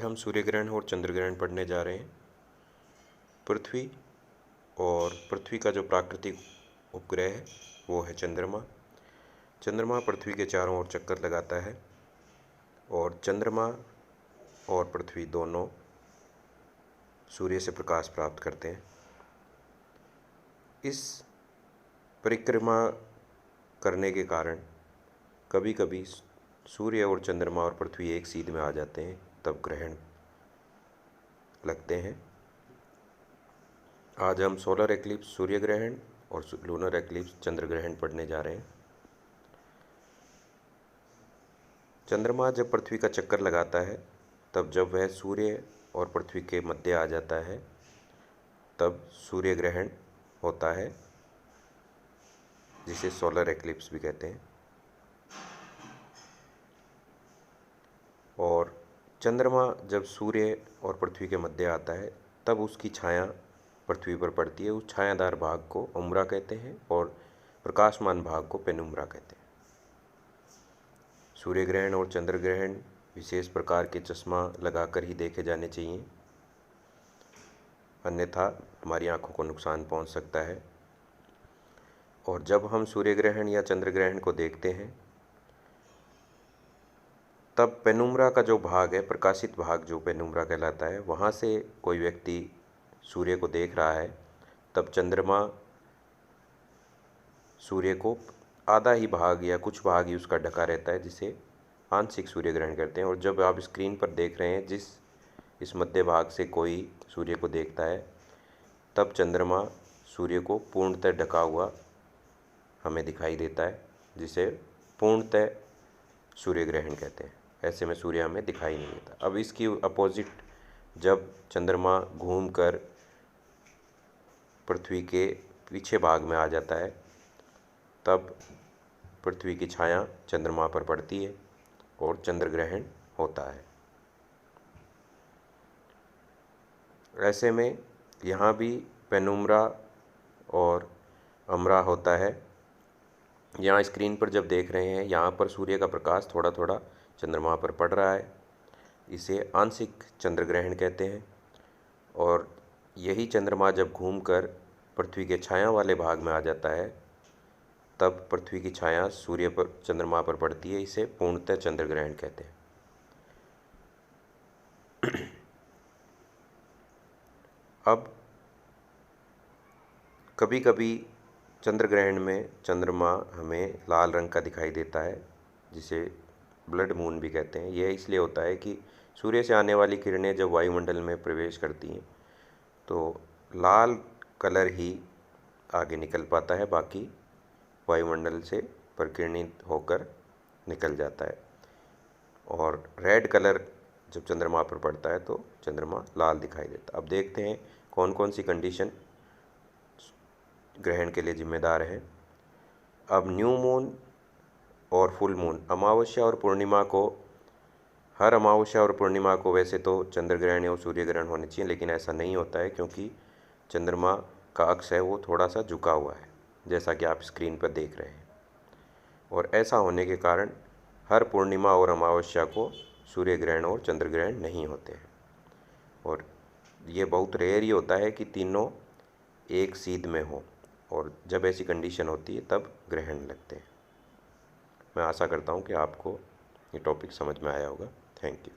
हम सूर्य ग्रहण और चंद्र ग्रहण पढ़ने जा रहे हैं। पृथ्वी और पृथ्वी का जो प्राकृतिक उपग्रह है वो है चंद्रमा। चंद्रमा पृथ्वी के चारों ओर चक्कर लगाता है और चंद्रमा और पृथ्वी दोनों सूर्य से प्रकाश प्राप्त करते हैं। इस परिक्रमा करने के कारण कभी कभी सूर्य और चंद्रमा और पृथ्वी एक सीध में आ जाते हैं, तब ग्रहण लगते हैं। आज हम सोलर एक्लिप्स सूर्य ग्रहण और लूनर एक्लिप्स चंद्र ग्रहण पढ़ने जा रहे हैं। चंद्रमा जब पृथ्वी का चक्कर लगाता है तब जब वह सूर्य और पृथ्वी के मध्य आ जाता है तब सूर्य ग्रहण होता है, जिसे सोलर एक्लिप्स भी कहते हैं। और चंद्रमा जब सूर्य और पृथ्वी के मध्य आता है तब उसकी छाया पृथ्वी पर पड़ती है। उस छायादार भाग को उम्रा कहते हैं और प्रकाशमान भाग को पेनुम्रा कहते हैं। सूर्य ग्रहण और चंद्र ग्रहण विशेष प्रकार के चश्मा लगाकर ही देखे जाने चाहिए, अन्यथा हमारी आंखों को नुकसान पहुंच सकता है। और जब हम सूर्य ग्रहण या चंद्र ग्रहण को देखते हैं तब पेनुम्रा का जो भाग है, प्रकाशित भाग जो पेनुम्रा कहलाता है, वहाँ से कोई व्यक्ति सूर्य को देख रहा है तब चंद्रमा सूर्य को आधा ही भाग या कुछ भाग ही उसका ढका रहता है, जिसे आंशिक सूर्य ग्रहण करते हैं। और जब आप स्क्रीन पर देख रहे हैं इस मध्य भाग से कोई सूर्य को देखता है तब चंद्रमा सूर्य को पूर्णतः ढका हुआ हमें दिखाई देता है, जिसे पूर्णतः सूर्य ग्रहण कहते हैं। ऐसे में सूर्य हमें दिखाई नहीं देता। अब इसकी अपोजिट, जब चंद्रमा घूमकर पृथ्वी के पीछे भाग में आ जाता है तब पृथ्वी की छाया चंद्रमा पर पड़ती है और चंद्र ग्रहण होता है। ऐसे में यहाँ भी पेनुम्रा और अम्रा होता है। यहाँ स्क्रीन पर जब देख रहे हैं, यहाँ पर सूर्य का प्रकाश थोड़ा थोड़ा चंद्रमा पर पड़ रहा है, इसे आंशिक चंद्र ग्रहण कहते हैं। और यही चंद्रमा जब घूमकर पृथ्वी के छाया वाले भाग में आ जाता है तब पृथ्वी की छाया सूर्य पर चंद्रमा पर पड़ती है, इसे पूर्णतः चंद्र ग्रहण कहते हैं। अब कभी कभी चंद्र ग्रहण में चंद्रमा हमें लाल रंग का दिखाई देता है, जिसे ब्लड मून भी कहते हैं। यह इसलिए होता है कि सूर्य से आने वाली किरणें जब वायुमंडल में प्रवेश करती हैं तो लाल कलर ही आगे निकल पाता है, बाकी वायुमंडल से परिकिरणित होकर निकल जाता है। और रेड कलर जब चंद्रमा पर पड़ता है तो चंद्रमा लाल दिखाई देता है। अब देखते हैं कौन कौन सी कंडीशन ग्रहण के लिए जिम्मेदार है। अब न्यू मून और फुल मून, अमावस्या और पूर्णिमा को, हर अमावस्या और पूर्णिमा को वैसे तो चंद्र ग्रहण और सूर्य ग्रहण होने चाहिए, लेकिन ऐसा नहीं होता है क्योंकि चंद्रमा का अक्ष है वो थोड़ा सा झुका हुआ है, जैसा कि आप स्क्रीन पर देख रहे हैं। और ऐसा होने के कारण हर पूर्णिमा और अमावस्या को सूर्य ग्रहण और चंद्र ग्रहण नहीं होते हैं। और ये बहुत रेयर ही होता है कि तीनों एक सीध में हो, और जब ऐसी कंडीशन होती है तब ग्रहण लगते हैं। मैं आशा करता हूँ कि आपको ये टॉपिक समझ में आया होगा। Thank you.